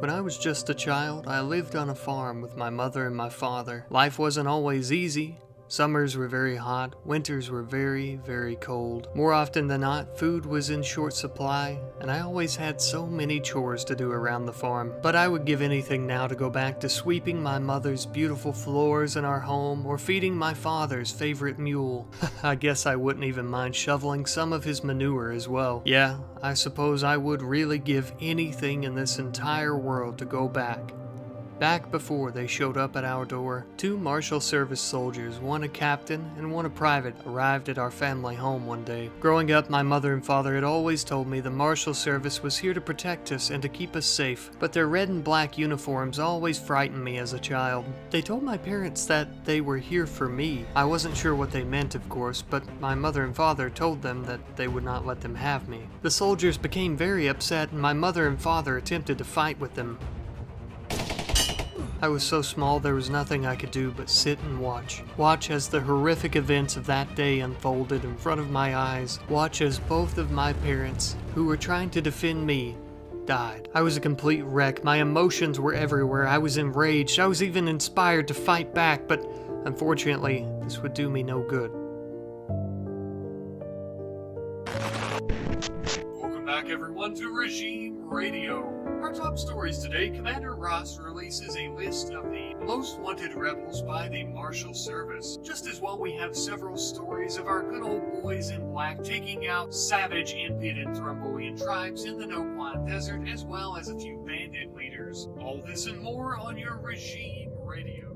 When I was just a child, I lived on a farm with my mother and my father. Life wasn't always easy. Summers were very hot, winters were very, very cold. More often than not, food was in short supply, and I always had so many chores to do around the farm. But I would give anything now to go back to sweeping my mother's beautiful floors in our home, or feeding my father's favorite mule. I guess I wouldn't even mind shoveling some of his manure as well. Yeah, I suppose I would really give anything in this entire world to go back. Back before they showed up at our door, 2 Marshal Service soldiers, one a captain and one a private, arrived at our family home one day. Growing up, my mother and father had always told me the Marshal Service was here to protect us and to keep us safe, but their red and black uniforms always frightened me as a child. They told my parents that they were here for me. I wasn't sure what they meant, of course, but my mother and father told them that they would not let them have me. The soldiers became very upset, and my mother and father attempted to fight with them. I was so small there was nothing I could do but sit and watch. Watch as the horrific events of that day unfolded in front of my eyes. Watch as both of my parents, who were trying to defend me, died. I was a complete wreck. My emotions were everywhere. I was enraged. I was even inspired to fight back, but unfortunately, this would do me no good. Welcome back, everyone, to Regime Radio. Our top stories today: Commander Ross releases a list of the most wanted rebels by the Marshal Service. Just as well, we have several stories of our good old boys in black taking out savage Impid and Thrumbolian tribes in the Noquan Desert, as well as a few bandit leaders. All this and more on your Regime Radio.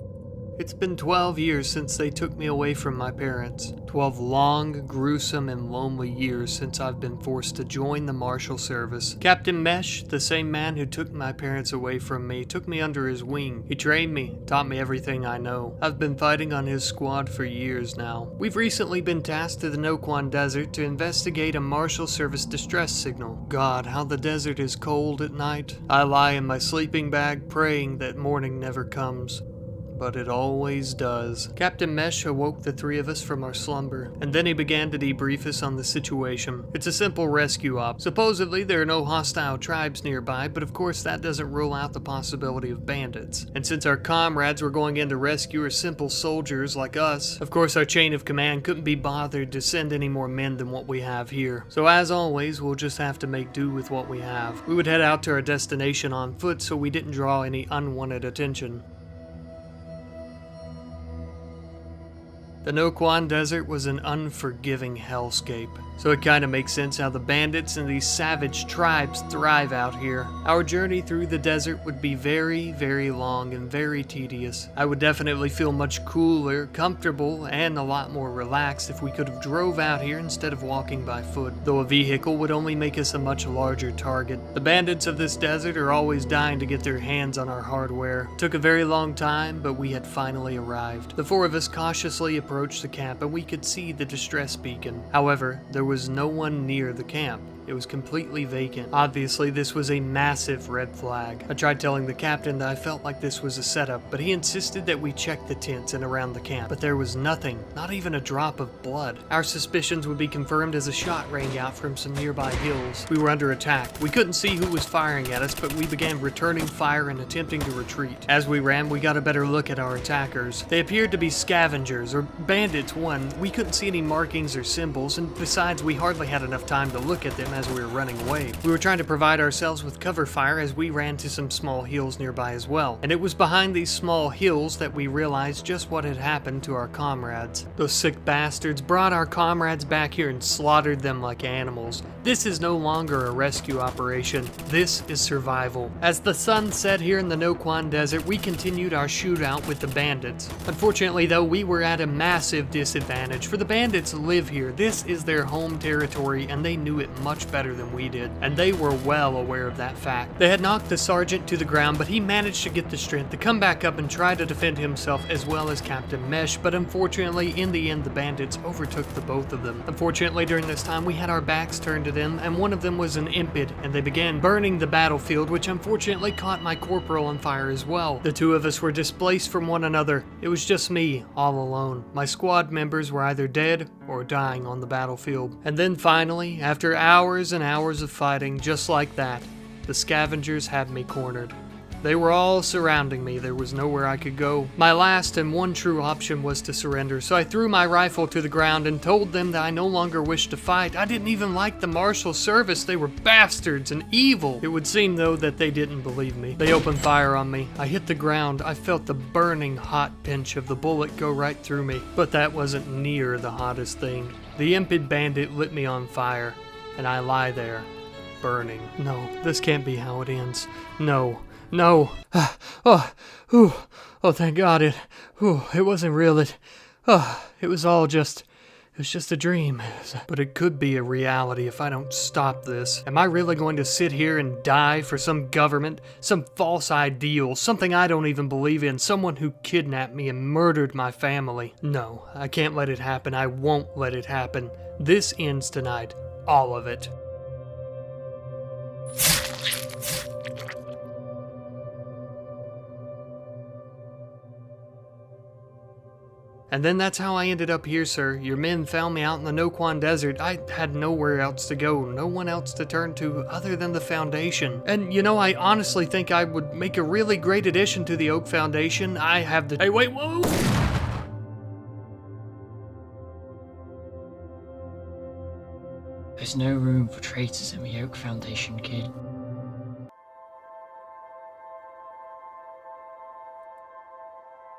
It's been 12 years since they took me away from my parents. 12 long, gruesome, and lonely years since I've been forced to join the Marshal Service. Captain Mesh, the same man who took my parents away from me, took me under his wing. He trained me, taught me everything I know. I've been fighting on his squad for years now. We've recently been tasked to the Noquan Desert to investigate a Marshal Service distress signal. God, how the desert is cold at night. I lie in my sleeping bag praying that morning never comes. But it always does. Captain Mesh awoke the 3 of us from our slumber, and then he began to debrief us on the situation. It's a simple rescue op. Supposedly there are no hostile tribes nearby, but of course that doesn't rule out the possibility of bandits. And since our comrades were going in to rescue are simple soldiers like us, of course our chain of command couldn't be bothered to send any more men than what we have here. So as always, we'll just have to make do with what we have. We would head out to our destination on foot so we didn't draw any unwanted attention. The Noquan Desert was an unforgiving hellscape, so it kinda makes sense how the bandits and these savage tribes thrive out here. Our journey through the desert would be very, very long and very tedious. I would definitely feel much cooler, comfortable, and a lot more relaxed if we could have drove out here instead of walking by foot, though a vehicle would only make us a much larger target. The bandits of this desert are always dying to get their hands on our hardware. It took a very long time, but we had finally arrived. The 4 of us cautiously approached the camp, and we could see the distress beacon. However, there was no one near the camp. It was completely vacant. Obviously, this was a massive red flag. I tried telling the captain that I felt like this was a setup, but he insisted that we check the tents and around the camp. But there was nothing, not even a drop of blood. Our suspicions would be confirmed as a shot rang out from some nearby hills. We were under attack. We couldn't see who was firing at us, but we began returning fire and attempting to retreat. As we ran, we got a better look at our attackers. They appeared to be Scavengers, or bandits. We couldn't see any markings or symbols, and besides, we hardly had enough time to look at them as we were running away. We were trying to provide ourselves with cover fire as we ran to some small hills nearby as well, and it was behind these small hills that we realized just what had happened to our comrades. Those sick bastards brought our comrades back here and slaughtered them like animals. This is no longer a rescue operation. This is survival. As the sun set here in the Noquan Desert, we continued our shootout with the bandits. Unfortunately, though, we were at a massive disadvantage, for the bandits live here. This is their home territory, and they knew it much better than we did, and they were well aware of that fact. They had knocked the sergeant to the ground, but he managed to get the strength to come back up and try to defend himself as well as Captain Mesh, but unfortunately, in the end, the bandits overtook the both of them. Unfortunately, during this time, we had our backs turned to them, and one of them was an Impid, and they began burning the battlefield, which unfortunately caught my corporal on fire as well. The 2 of us were displaced from one another. It was just me, all alone. My squad members were either dead or dying on the battlefield. And then finally, after hours and hours of fighting just like that, the Scavengers had me cornered. They were all surrounding me. There was nowhere I could go. My last and one true option was to surrender, so I threw my rifle to the ground and told them that I no longer wished to fight. I didn't even like the Marshal Service. They were bastards and evil. It would seem, though, that they didn't believe me. They opened fire on me. I hit the ground. I felt the burning hot pinch of the bullet go right through me. But that wasn't near the hottest thing. The impid bandit lit me on fire, and I lie there, burning. No, this can't be how it ends. No. No. Oh, thank God it wasn't real. It was all just a dream. But it could be a reality if I don't stop this. Am I really going to sit here and die for some government, some false ideal, something I don't even believe in, someone who kidnapped me and murdered my family? No, I can't let it happen. I won't let it happen. This ends tonight. All of it. And then that's how I ended up here, sir. Your men found me out in the Noquan Desert. I had nowhere else to go, no one else to turn to other than the Foundation. And you know, I honestly think I would make a really great addition to the Oak Foundation. I have the— Hey, wait, whoa! There's no room for traitors in the Oak Foundation, kid.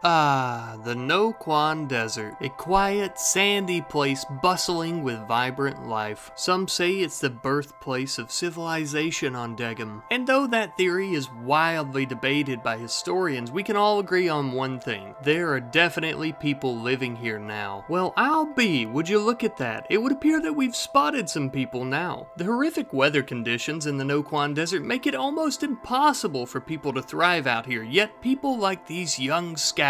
Ah, the Noquan Desert. A quiet, sandy place bustling with vibrant life. Some say it's the birthplace of civilization on Dehgom. And though that theory is wildly debated by historians, we can all agree on one thing. There are definitely people living here now. Well, would you look at that? It would appear that we've spotted some people now. The horrific weather conditions in the Noquan Desert make it almost impossible for people to thrive out here, yet people like these young scavengers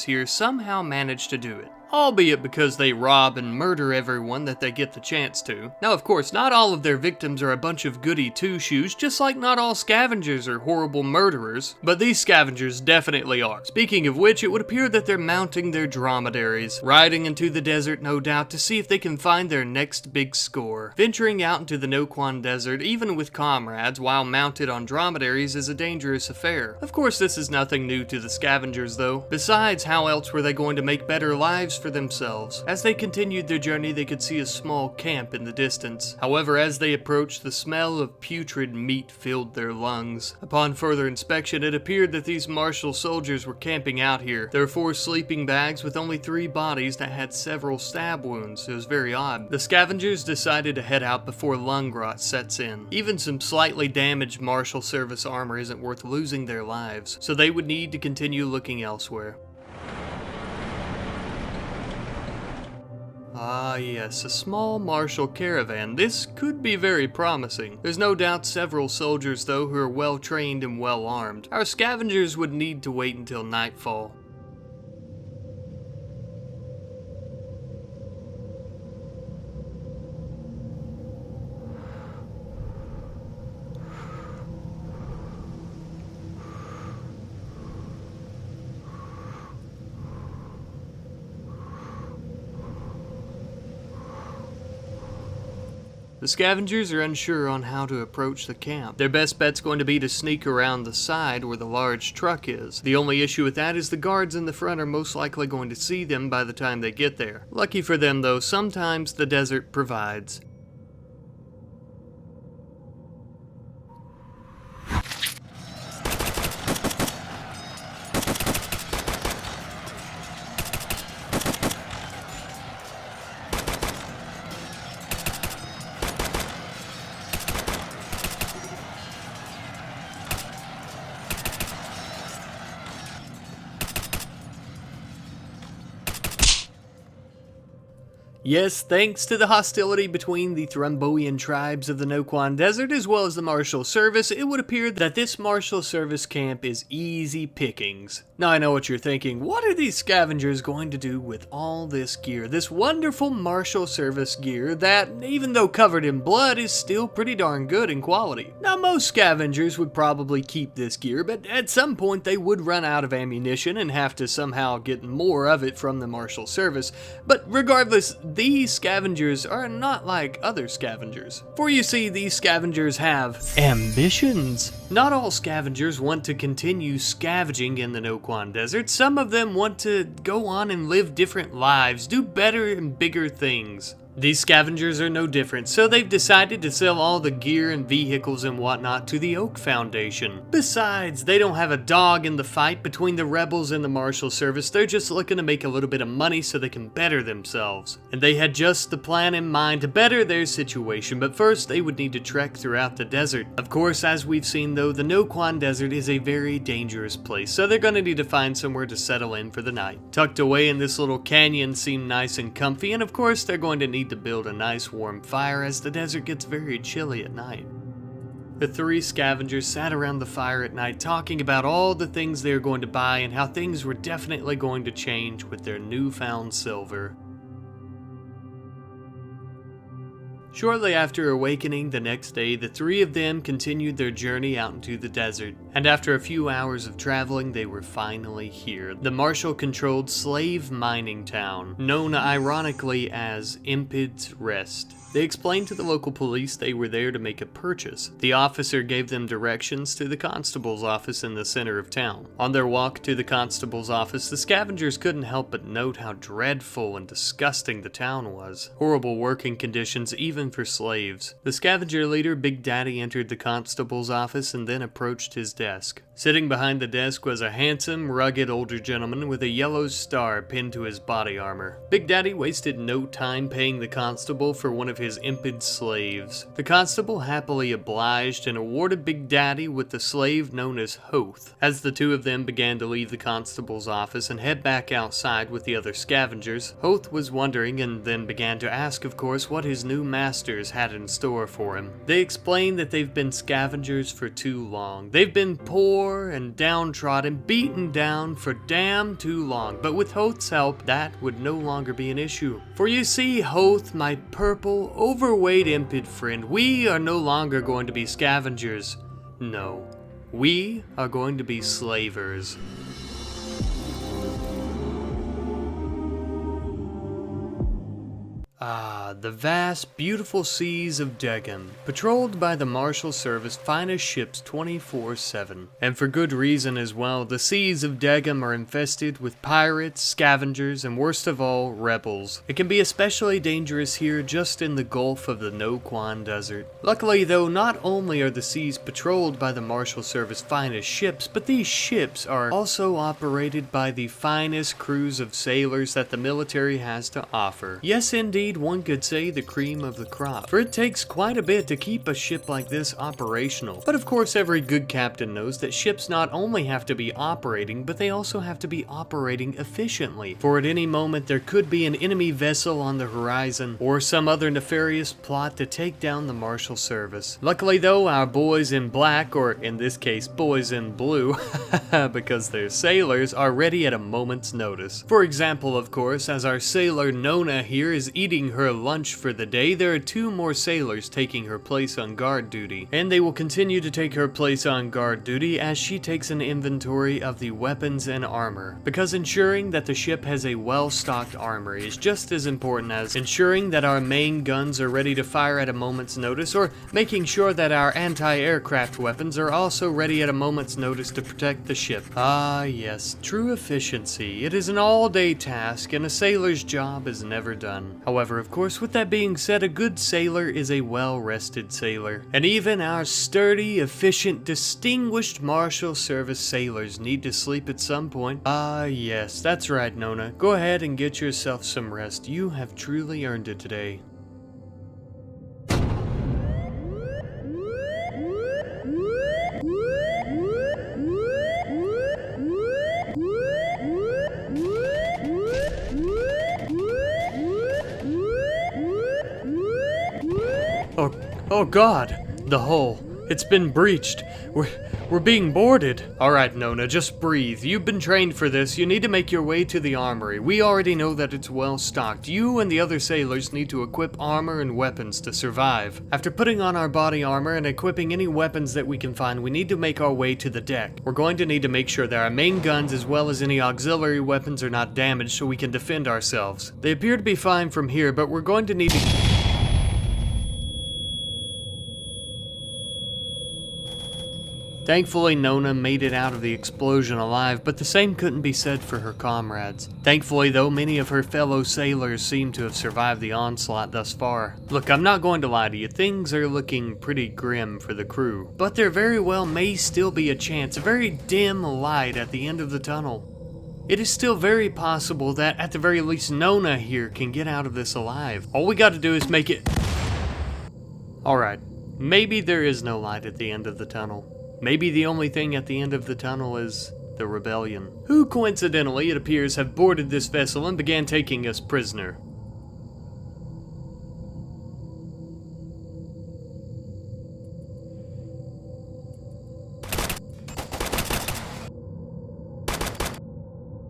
here somehow manage to do it. Albeit because they rob and murder everyone that they get the chance to. Now, of course, not all of their victims are a bunch of goody two-shoes, just like not all scavengers are horrible murderers, but these scavengers definitely are. Speaking of which, it would appear that they're mounting their dromedaries, riding into the desert, no doubt, to see if they can find their next big score. Venturing out into the Noquan Desert, even with comrades, while mounted on dromedaries is a dangerous affair. Of course, this is nothing new to the scavengers, though. Besides, how else were they going to make better lives for themselves? As they continued their journey, they could see a small camp in the distance. However, as they approached, the smell of putrid meat filled their lungs. Upon further inspection, it appeared that these martial soldiers were camping out here. There were 4 sleeping bags with only 3 bodies that had several stab wounds. It was very odd. The scavengers decided to head out before lung rot sets in. Even some slightly damaged martial service armor isn't worth losing their lives, so they would need to continue looking elsewhere. Ah yes, a small martial caravan. This could be very promising. There's no doubt several soldiers though who are well trained and well armed. Our scavengers would need to wait until nightfall. The scavengers are unsure on how to approach the camp. Their best bet's going to be to sneak around the side where the large truck is. The only issue with that is the guards in the front are most likely going to see them by the time they get there. Lucky for them though, sometimes the desert provides. Yes, thanks to the hostility between the Thromboian tribes of the Noquan Desert as well as the Martial Service, it would appear that this Martial Service camp is easy pickings. Now I know what you're thinking, what are these scavengers going to do with all this gear? This wonderful Martial Service gear that, even though covered in blood, is still pretty darn good in quality. Now most scavengers would probably keep this gear, but at some point they would run out of ammunition and have to somehow get more of it from the Martial Service. But regardless, these scavengers are not like other scavengers. For you see, these scavengers have ambitions. Not all scavengers want to continue scavenging in the Noquan Desert. Some of them want to go on and live different lives, do better and bigger things. These scavengers are no different, so they've decided to sell all the gear and vehicles and whatnot to the Oak Foundation. Besides, they don't have a dog in the fight between the rebels and the Marshal Service. They're just looking to make a little bit of money so they can better themselves. And they had just the plan in mind to better their situation, but first they would need to trek throughout the desert. Of course, as we've seen though, the Noquan Desert is a very dangerous place, so they're going to need to find somewhere to settle in for the night. Tucked away in this little canyon seemed nice and comfy, and of course they're going to need to build a nice warm fire as the desert gets very chilly at night. The three scavengers sat around the fire at night talking about all the things they were going to buy and how things were definitely going to change with their newfound silver. Shortly after awakening the next day, the three of them continued their journey out into the desert, and after a few hours of traveling, they were finally here. The Marshal-controlled slave mining town, known ironically as Impid's Rest. They explained to the local police they were there to make a purchase. The officer gave them directions to the constable's office in the center of town. On their walk to the constable's office, the scavengers couldn't help but note how dreadful and disgusting the town was. Horrible working conditions even for slaves. The scavenger leader, Big Daddy, entered the constable's office and then approached his desk. Sitting behind the desk was a handsome, rugged older gentleman with a yellow star pinned to his body armor. Big Daddy wasted no time paying the constable for one of his Impid slaves. The constable happily obliged and awarded Big Daddy with the slave known as Hoth. As the two of them began to leave the constable's office and head back outside with the other scavengers, Hoth was wondering and then began to ask, of course, what his new masters had in store for him. They explained that they've been scavengers for too long. They've been poor and downtrodden, beaten down for damn too long, but with Hoth's help, that would no longer be an issue. For you see, Hoth, my purple, overweight Impid friend, we are no longer going to be scavengers. No, we are going to be slavers. The vast, beautiful seas of Dehgom, patrolled by the Marshal Service finest ships 24/7. And for good reason as well. The seas of Dehgom are infested with pirates, scavengers, and worst of all, rebels. It can be especially dangerous here just in the Gulf of the Noquan Desert. Luckily though, not only are the seas patrolled by the Marshal Service finest ships, but these ships are also operated by the finest crews of sailors that the military has to offer. Yes indeed, one could say the cream of the crop, for it takes quite a bit to keep a ship like this operational. But of course every good captain knows that ships not only have to be operating, but they also have to be operating efficiently, for at any moment there could be an enemy vessel on the horizon, or some other nefarious plot to take down the Marshal Service. Luckily though, our boys in black, or in this case boys in blue, because they're sailors, are ready at a moment's notice. For example, of course, as our sailor Nona here is eating her lunch for the day, there are two more sailors taking her place on guard duty, and they will continue to take her place on guard duty as she takes an inventory of the weapons and armor, because ensuring that the ship has a well-stocked armory is just as important as ensuring that our main guns are ready to fire at a moment's notice, or making sure that our anti-aircraft weapons are also ready at a moment's notice to protect the ship. Ah yes, true efficiency. It is an all-day task, and a sailor's job is never done. However, of course, with that being said, a good sailor is a well-rested sailor. And even our sturdy, efficient, distinguished Marshal Service sailors need to sleep at some point. Ah, yes, that's right, Nona. Go ahead and get yourself some rest. You have truly earned it today. Oh God, the hull. It's been breached. We're being boarded. Alright, Nona, just breathe. You've been trained for this. You need to make your way to the armory. We already know that it's well stocked. You and the other sailors need to equip armor and weapons to survive. After putting on our body armor and equipping any weapons that we can find, we need to make our way to the deck. We're going to need to make sure that our main guns as well as any auxiliary weapons are not damaged so we can defend ourselves. They appear to be fine from here, but we're going to need to... Thankfully, Nona made it out of the explosion alive, but the same couldn't be said for her comrades. Thankfully, though, many of her fellow sailors seem to have survived the onslaught thus far. Look, I'm not going to lie to you, things are looking pretty grim for the crew. But there very well may still be a chance, a very dim light at the end of the tunnel. It is still very possible that, at the very least, Nona here can get out of this alive. All we gotta do is make it... Alright, maybe there is no light at the end of the tunnel. Maybe the only thing at the end of the tunnel is the rebellion, who coincidentally, it appears, have boarded this vessel and began taking us prisoner.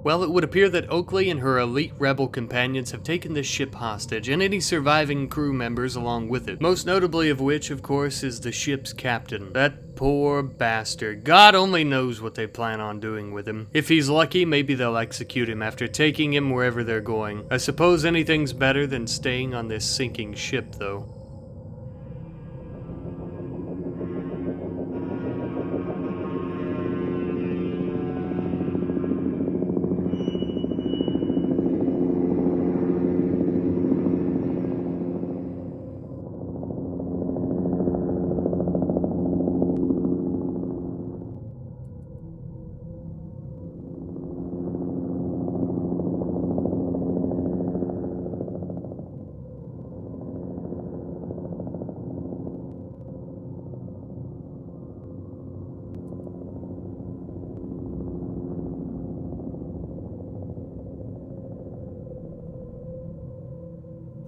Well, it would appear that Oakley and her elite rebel companions have taken this ship hostage, and any surviving crew members along with it. Most notably of which, of course, is the ship's captain. That poor bastard. God only knows what they plan on doing with him. If he's lucky, maybe they'll execute him after taking him wherever they're going. I suppose anything's better than staying on this sinking ship, though.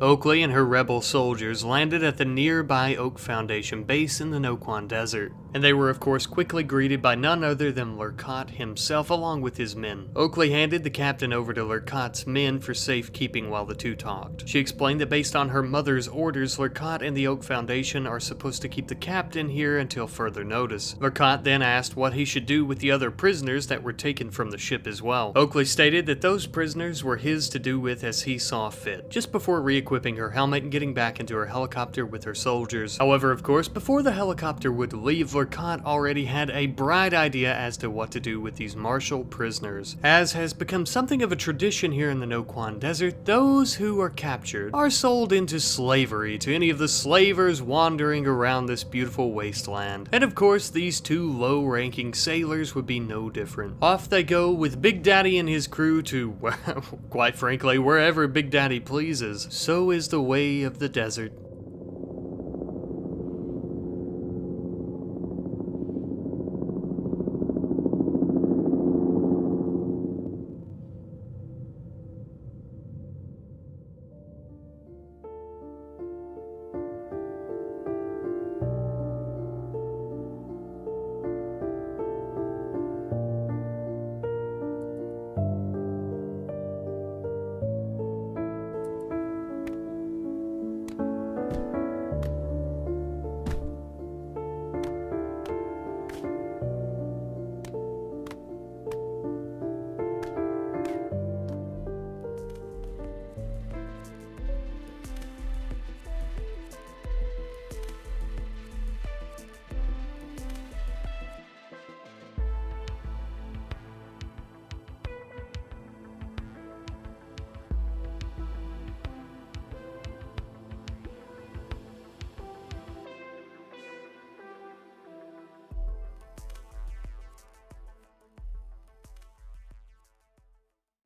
Oakley and her rebel soldiers landed at the nearby Oak Foundation base in the Noquan Desert, and they were of course quickly greeted by none other than Lurkot himself along with his men. Oakley handed the captain over to Lurkot's men for safekeeping while the two talked. She explained that based on her mother's orders, Lurkot and the Oak Foundation are supposed to keep the captain here until further notice. Lurkot then asked what he should do with the other prisoners that were taken from the ship as well. Oakley stated that those prisoners were his to do with as he saw fit, just before re-equipping her helmet and getting back into her helicopter with her soldiers. However, of course, before the helicopter would leave, Lurkot already had a bright idea as to what to do with these martial prisoners. As has become something of a tradition here in the Noquan Desert, those who are captured are sold into slavery to any of the slavers wandering around this beautiful wasteland. And of course, these two low-ranking sailors would be no different. Off they go with Big Daddy and his crew to, well, quite frankly, wherever Big Daddy pleases. So is the way of the desert.